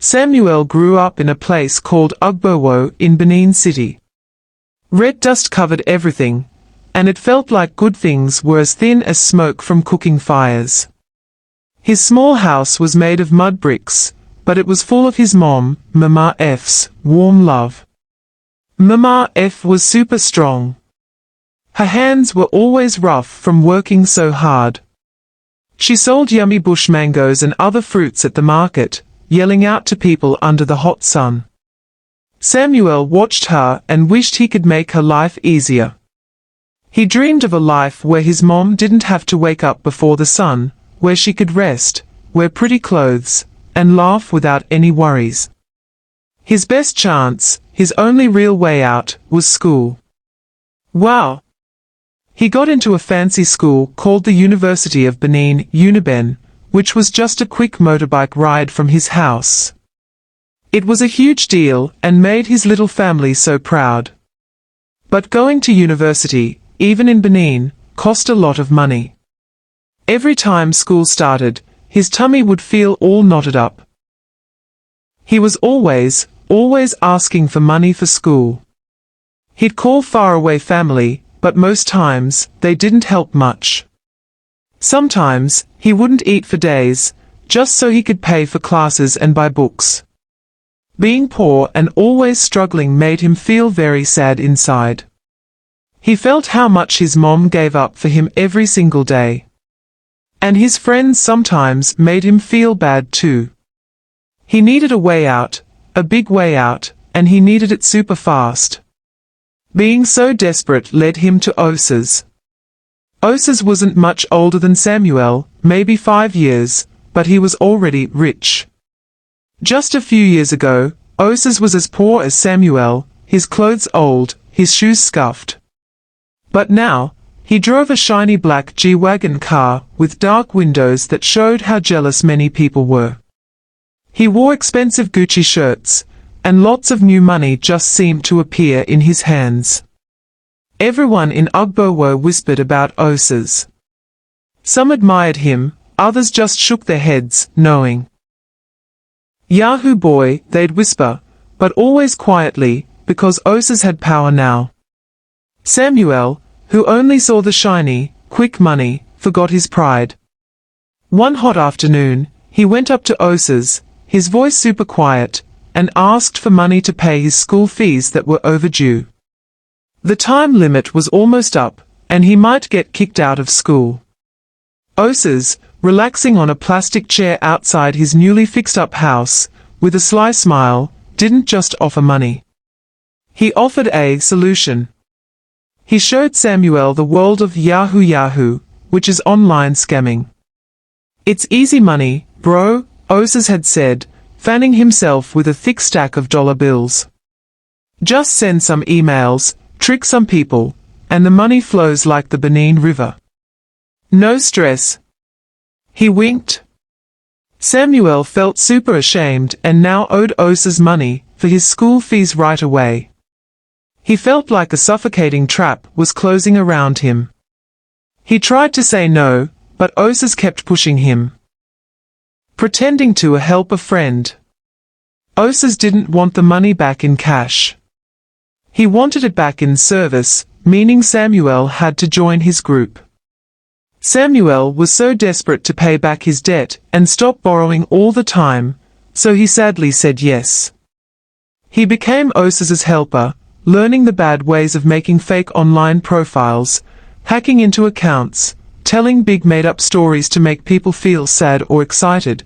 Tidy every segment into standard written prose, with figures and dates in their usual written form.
Samuel grew up in a place called Ugbowo in Benin City. Red dust covered everything, and it felt like good things were as thin as smoke from cooking fires. His small house was made of mud bricks, but it was full of his Mama F's, warm love. Mama F was super strong. Her hands were always rough from working so hard. She sold yummy bush mangoes and other fruits at the market, yelling out to people under the hot sun. Samuel watched her and wished he could make her life easier. He dreamed of a life where his mom didn't have to wake up before the sun, where she could rest, wear pretty clothes, and laugh without any worries. His best chance, his only real way out, was school. Wow! He got into a fancy school called the University of Benin, Uniben, which was just a quick motorbike ride from his house. It was a huge deal and made his little family so proud. But going to university, even in Benin, cost a lot of money. Every time school started, his tummy would feel all knotted up. He was always asking for money for school. He'd call faraway family, but most times, they didn't help much. Sometimes, he wouldn't eat for days, just so he could pay for classes and buy books. Being poor and always struggling made him feel very sad inside. He felt how much his mom gave up for him every single day. And his friends sometimes made him feel bad too. He needed a way out, a big way out, and he needed it super fast. Being so desperate led him to Osas. Osas wasn't much older than Samuel, maybe 5 years, but he was already rich. Just a few years ago, Osas was as poor as Samuel, his clothes old, his shoes scuffed. But now, he drove a shiny black G-Wagon car with dark windows that showed how jealous many people were. He wore expensive Gucci shirts, and lots of new money just seemed to appear in his hands. Everyone in Ugbowo whispered about Osas. Some admired him, others just shook their heads, knowing. Yahoo boy, they'd whisper, but always quietly, because Osas had power now. Samuel, who only saw the shiny, quick money, forgot his pride. One hot afternoon, he went up to Osas, his voice super quiet, and asked for money to pay his school fees that were overdue. The time limit was almost up, and he might get kicked out of school. Osas, relaxing on a plastic chair outside his newly fixed-up house, with a sly smile, didn't just offer money. He offered a solution. He showed Samuel the world of Yahoo, which is online scamming. It's easy money, bro, Osas had said, fanning himself with a thick stack of dollar bills. Just send some emails, trick some people, and the money flows like the Benin River. No stress. He winked. Samuel felt super ashamed and now owed Osas money for his school fees right away. He felt like a suffocating trap was closing around him. He tried to say no, but Osas kept pushing him. Pretending to help a friend. Osas didn't want the money back in cash. He wanted it back in service, meaning Samuel had to join his group. Samuel was so desperate to pay back his debt and stop borrowing all the time, so he sadly said yes. He became Osas's helper, learning the bad ways of making fake online profiles, hacking into accounts, telling big made-up stories to make people feel sad or excited,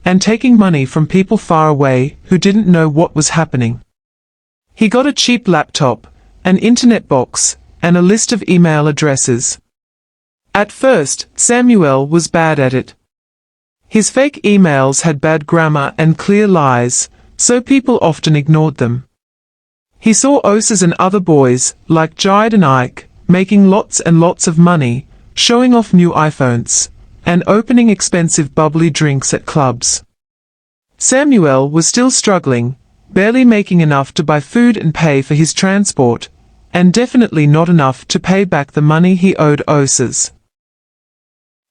and taking money from people far away who didn't know what was happening. He got a cheap laptop, an internet box, and a list of email addresses. At first, Samuel was bad at it. His fake emails had bad grammar and clear lies, so people often ignored them. He saw Osas and other boys, like Jide and Ike, making lots and lots of money, showing off new iPhones, and opening expensive bubbly drinks at clubs. Samuel was still struggling, barely making enough to buy food and pay for his transport, and definitely not enough to pay back the money he owed Osas.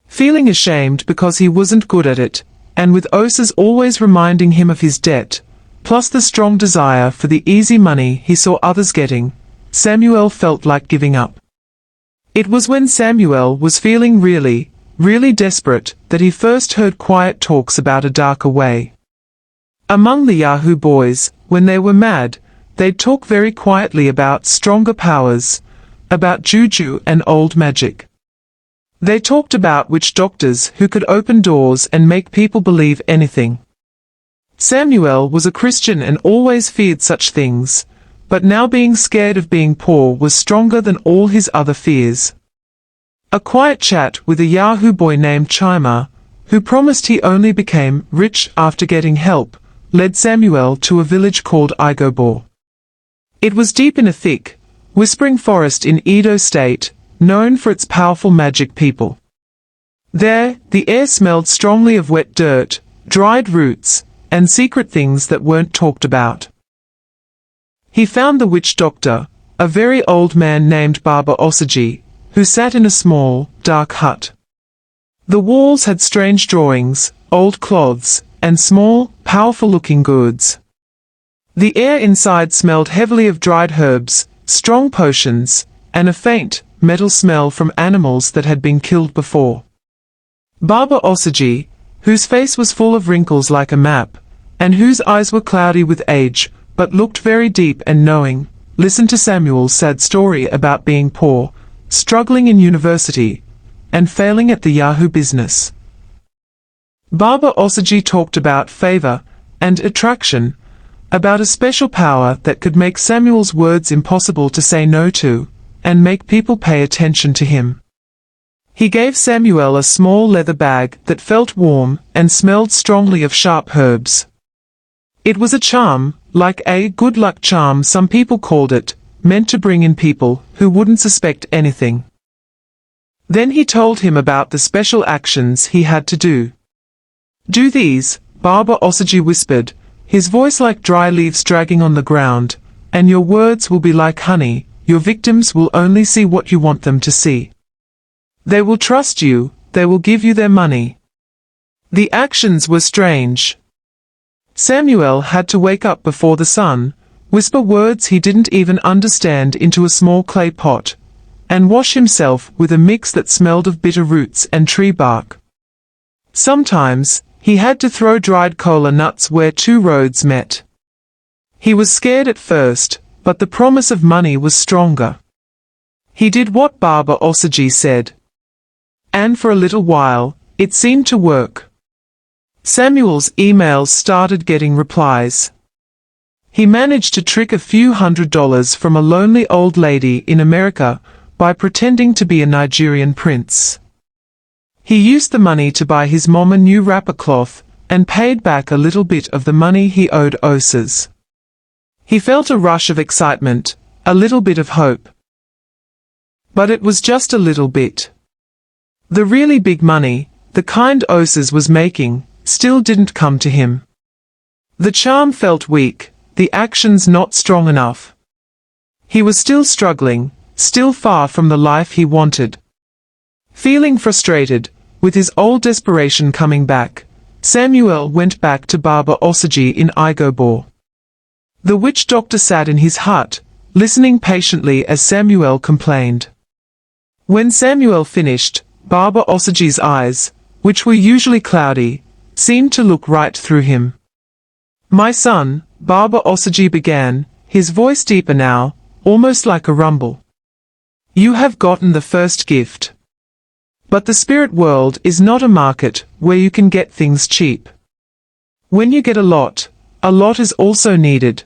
Feeling ashamed because he wasn't good at it, and with oses always reminding him of his debt, plus the strong desire for the easy money he saw others getting, Samuel felt like giving up. It was when Samuel was feeling really, really desperate that he first heard quiet talks about a darker way. Among the Yahoo boys, when they were mad, they'd talk very quietly about stronger powers, about juju and old magic. They talked about witch doctors who could open doors and make people believe anything. Samuel was a Christian and always feared such things, but now being scared of being poor was stronger than all his other fears. A quiet chat with a Yahoo boy named Chima, who promised he only became rich after getting help, led Samuel to a village called Igobor. It was deep in a thick, whispering forest in Edo State, known for its powerful magic people. There, the air smelled strongly of wet dirt, dried roots, and secret things that weren't talked about. He found the witch doctor, a very old man named Baba Osaji, who sat in a small, dark hut. The walls had strange drawings, old cloths, and small, powerful-looking goods. The air inside smelled heavily of dried herbs, strong potions, and a faint, metal smell from animals that had been killed before. Baba Osaji, whose face was full of wrinkles like a map, and whose eyes were cloudy with age, but looked very deep and knowing, listened to Samuel's sad story about being poor, struggling in university, and failing at the Yahoo business. Baba Osaji talked about favor and attraction, about a special power that could make Samuel's words impossible to say no to, and make people pay attention to him. He gave Samuel a small leather bag that felt warm and smelled strongly of sharp herbs. It was a charm, like a good luck charm some people called it, meant to bring in people who wouldn't suspect anything. Then he told him about the special actions he had to do. "Do these," Baba Osaji whispered, his voice like dry leaves dragging on the ground, "and your words will be like honey, your victims will only see what you want them to see. They will trust you, they will give you their money." The actions were strange. Samuel had to wake up before the sun, whisper words he didn't even understand into a small clay pot, and wash himself with a mix that smelled of bitter roots and tree bark. Sometimes, he had to throw dried cola nuts where two roads met. He was scared at first, but the promise of money was stronger. He did what Baba Osaji said. And for a little while, it seemed to work. Samuel's emails started getting replies. He managed to trick a few $100s from a lonely old lady in America by pretending to be a Nigerian prince. He used the money to buy his mom a new wrapper cloth, and paid back a little bit of the money he owed Oses. He felt a rush of excitement, a little bit of hope. But it was just a little bit. The really big money, the kind Oses was making, still didn't come to him. The charm felt weak, the actions not strong enough. He was still struggling, still far from the life he wanted. Feeling frustrated, with his old desperation coming back, Samuel went back to Baba Osaji in Igobor. The witch doctor sat in his hut, listening patiently as Samuel complained. When Samuel finished, Baba Osaji's eyes, which were usually cloudy, seemed to look right through him. "My son," Baba Osaji began, his voice deeper now, almost like a rumble. "You have gotten the first gift. But the spirit world is not a market where you can get things cheap. When you get a lot is also needed."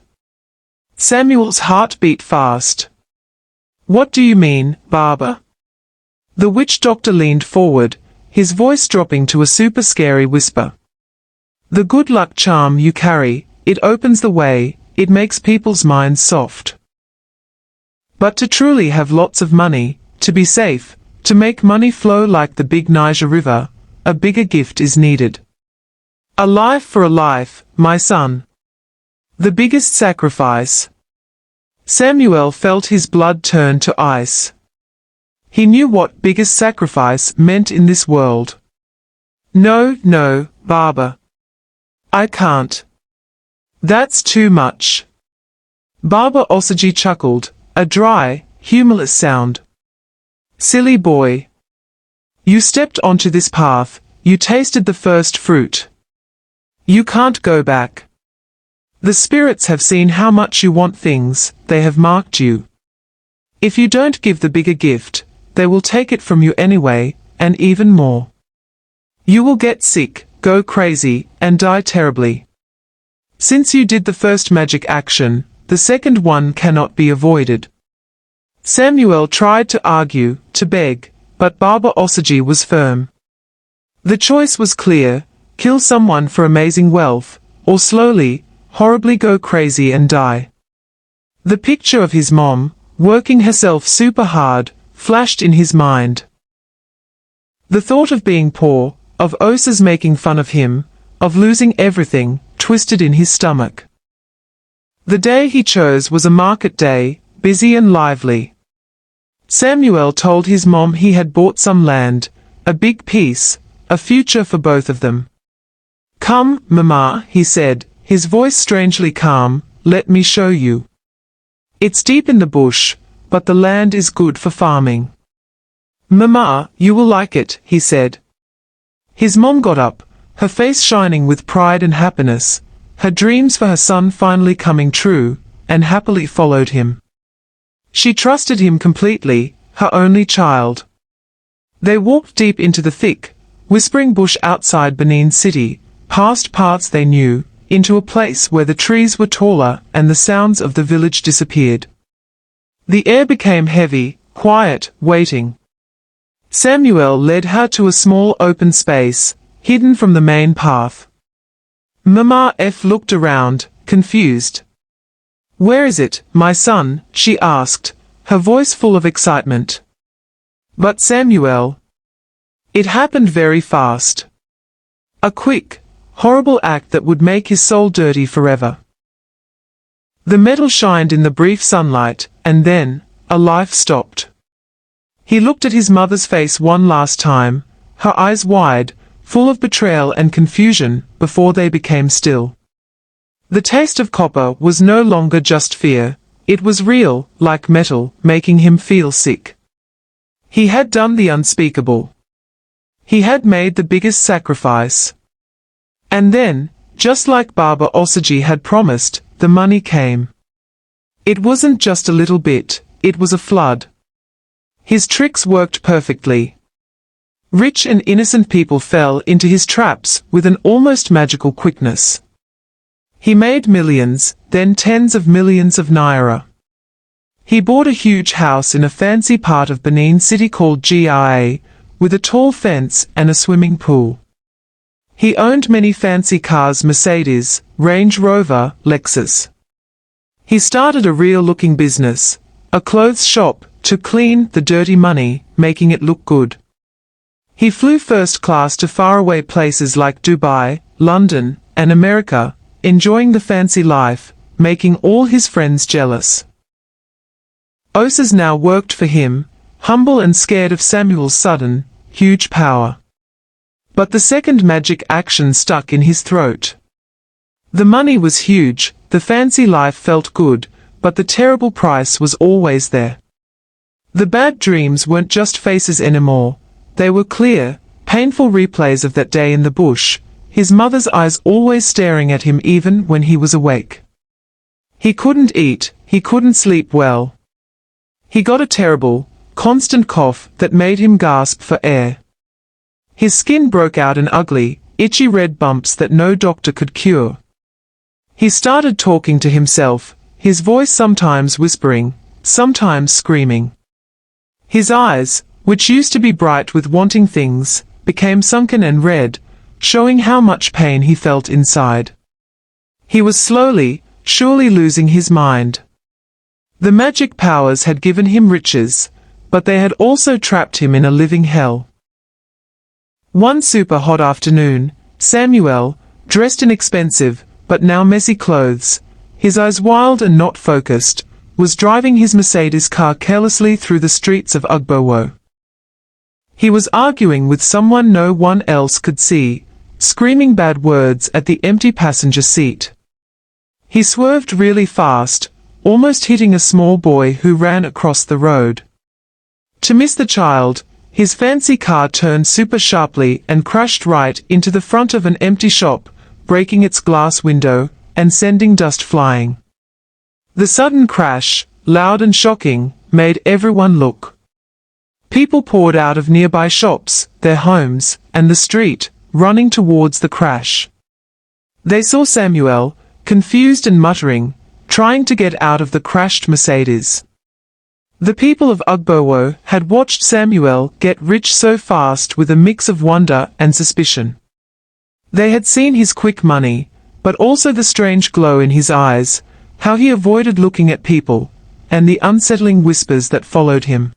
Samuel's heart beat fast. "What do you mean, Baba?" The witch doctor leaned forward, his voice dropping to a super scary whisper. "The good luck charm you carry, it opens the way, it makes people's minds soft. But to truly have lots of money, to be safe, to make money flow like the big Niger River, a bigger gift is needed. A life for a life, my son. The biggest sacrifice." Samuel felt his blood turn to ice. He knew what biggest sacrifice meant in this world. "No, no, Baba. I can't. That's too much. Baba Osaji chuckled, a dry, humorless sound. Silly boy. You stepped onto this path, you tasted the first fruit. You can't go back. The spirits have seen how much you want things, they have marked you. If you don't give the bigger gift, they will take it from you anyway, and even more. You will get sick, go crazy, and die terribly. Since you did the first magic action, the second one cannot be avoided. Samuel tried to argue, to beg, but Baba Osaji was firm. The choice was clear: kill someone for amazing wealth, or slowly, horribly go crazy and die. The picture of his mom, working herself super hard, flashed in his mind. The thought of being poor, of Osa's making fun of him, of losing everything, twisted in his stomach. The day he chose was a market day, busy and lively. Samuel told his mom he had bought some land, a big piece, a future for both of them. Come, Mama, he said, his voice strangely calm, let me show you. It's deep in the bush, but the land is good for farming. Mama, you will like it, he said. His mom got up, her face shining with pride and happiness, her dreams for her son finally coming true, and happily followed him. She trusted him completely, her only child. They walked deep into the thick, whispering bush outside Benin City, past paths they knew, into a place where the trees were taller and the sounds of the village disappeared. The air became heavy, quiet, waiting. Samuel led her to a small open space, hidden from the main path. Mama F looked around, confused. Where is it, my son? She asked, her voice full of excitement. But Samuel. It happened very fast. A quick, horrible act that would make his soul dirty forever. The metal shined in the brief sunlight, and then, a life stopped. He looked at his mother's face one last time, her eyes wide, full of betrayal and confusion, before they became still. The taste of copper was no longer just fear, it was real, like metal, making him feel sick. He had done the unspeakable. He had made the biggest sacrifice. And then, just like Baba Osaji had promised, the money came. It wasn't just a little bit, it was a flood. His tricks worked perfectly. Rich and innocent people fell into his traps with an almost magical quickness. He made millions, then tens of millions of naira. He bought a huge house in a fancy part of Benin City called GRA, with a tall fence and a swimming pool. He owned many fancy cars: Mercedes, Range Rover, Lexus. He started a real-looking business, a clothes shop, to clean the dirty money, making it look good. He flew first class to faraway places like Dubai, London, and America, enjoying the fancy life, making all his friends jealous. Osas now worked for him, humble and scared of Samuel's sudden, huge power. But the second magic action stuck in his throat. The money was huge, the fancy life felt good, but the terrible price was always there. The bad dreams weren't just faces anymore, they were clear, painful replays of that day in the bush, his mother's eyes always staring at him even when he was awake. He couldn't eat, he couldn't sleep well. He got a terrible, constant cough that made him gasp for air. His skin broke out in ugly, itchy red bumps that no doctor could cure. He started talking to himself, his voice sometimes whispering, sometimes screaming. His eyes, which used to be bright with wanting things, became sunken and red, showing how much pain he felt inside. He was slowly, surely losing his mind. The magic powers had given him riches, but they had also trapped him in a living hell. One super hot afternoon, Samuel, dressed in expensive, but now messy clothes, his eyes wild and not focused, was driving his Mercedes car carelessly through the streets of Ugbowo. He was arguing with someone no one else could see, screaming bad words at the empty passenger seat. He swerved really fast, almost hitting a small boy who ran across the road. To miss the child, his fancy car turned super sharply and crashed right into the front of an empty shop, breaking its glass window and sending dust flying. The sudden crash, loud and shocking, made everyone look. People poured out of nearby shops, their homes, and the street, running towards the crash. They saw Samuel, confused and muttering, trying to get out of the crashed Mercedes. The people of Ugbowo had watched Samuel get rich so fast with a mix of wonder and suspicion. They had seen his quick money, but also the strange glow in his eyes, how he avoided looking at people, and the unsettling whispers that followed him.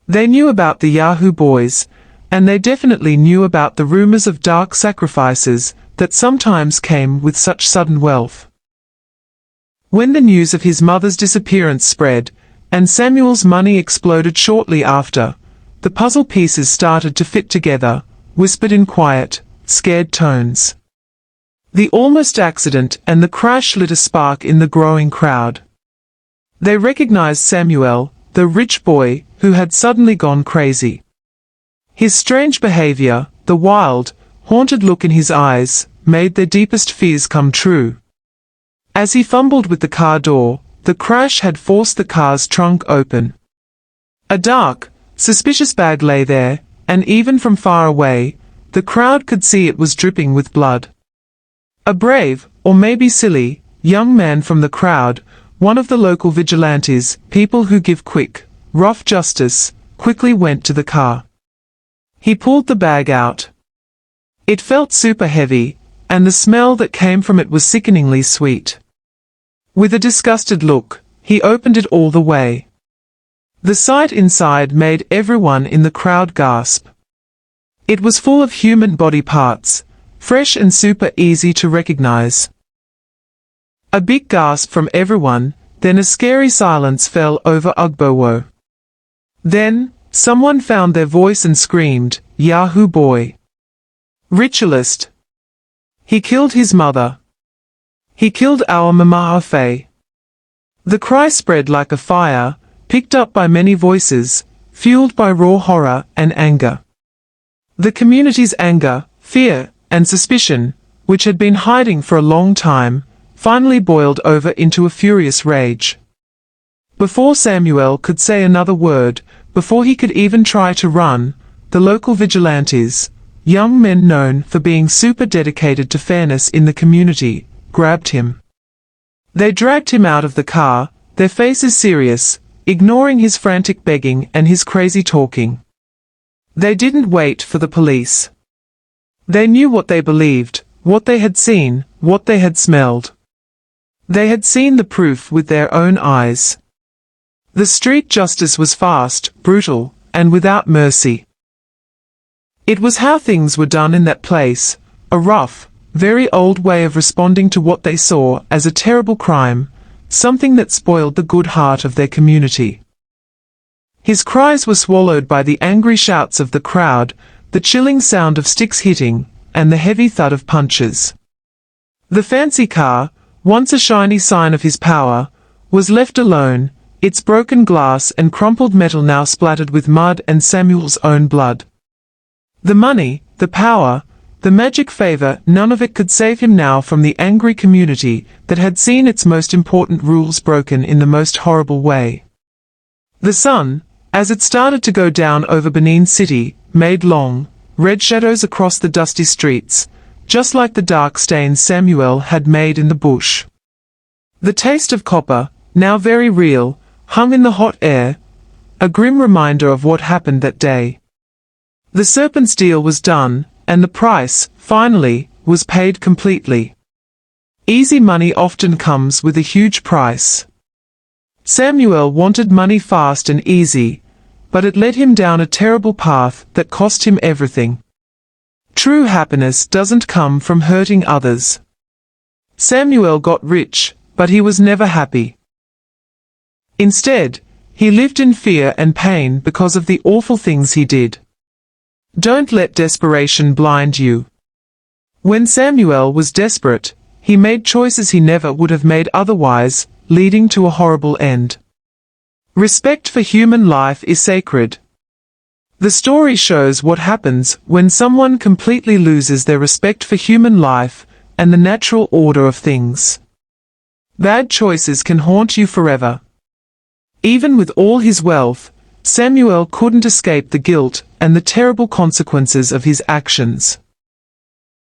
They knew about the Yahoo boys, and they definitely knew about the rumors of dark sacrifices that sometimes came with such sudden wealth. When the news of his mother's disappearance spread, and Samuel's money exploded shortly after, the puzzle pieces started to fit together, whispered in quiet, scared tones. The almost accident and the crash lit a spark in the growing crowd. They recognized Samuel, the rich boy who had suddenly gone crazy. His strange behavior, the wild, haunted look in his eyes, made their deepest fears come true. As he fumbled with the car door, the crash had forced the car's trunk open. A dark, suspicious bag lay there, and even from far away, the crowd could see it was dripping with blood. A brave, or maybe silly, young man from the crowd, one of the local vigilantes, people who give quick, rough justice, quickly went to the car. He pulled the bag out. It felt super heavy, and the smell that came from it was sickeningly sweet. With a disgusted look, he opened it all the way. The sight inside made everyone in the crowd gasp. It was full of human body parts, fresh and super easy to recognize. A big gasp from everyone, then a scary silence fell over Ugbowo. Then, someone found their voice and screamed, "Yahoo boy! Ritualist! He killed his mother! He killed our Mama Faye!" The cry spread like a fire, picked up by many voices, fueled by raw horror and anger. The community's anger, fear, and suspicion, which had been hiding for a long time, finally boiled over into a furious rage. Before Samuel could say another word, before he could even try to run, the local vigilantes, young men known for being super dedicated to fairness in the community, grabbed him. They dragged him out of the car, their faces serious, ignoring his frantic begging and his crazy talking. They didn't wait for the police. They knew what they believed, what they had seen, what they had smelled. They had seen the proof with their own eyes. The street justice was fast, brutal, and without mercy. It was how things were done in that place, a rough, very old way of responding to what they saw as a terrible crime, something that spoiled the good heart of their community. His cries were swallowed by the angry shouts of the crowd, the chilling sound of sticks hitting, and the heavy thud of punches. The fancy car, once a shiny sign of his power, was left alone, its broken glass and crumpled metal now splattered with mud and Samuel's own blood. The money, the power, the magic favor, none of it could save him now from the angry community that had seen its most important rules broken in the most horrible way. The sun, as it started to go down over Benin City, made long, red shadows across the dusty streets, just like the dark stains Samuel had made in the bush. The taste of copper, now very real, hung in the hot air, a grim reminder of what happened that day. The serpent's deal was done, and the price, finally, was paid completely. Easy money often comes with a huge price. Samuel wanted money fast and easy, but it led him down a terrible path that cost him everything. True happiness doesn't come from hurting others. Samuel got rich, but he was never happy. Instead, he lived in fear and pain because of the awful things he did. Don't let desperation blind you. When Samuel was desperate, he made choices he never would have made otherwise, leading to a horrible end. Respect for human life is sacred. The story shows what happens when someone completely loses their respect for human life and the natural order of things. Bad choices can haunt you forever. Even with all his wealth, Samuel couldn't escape the guilt and the terrible consequences of his actions.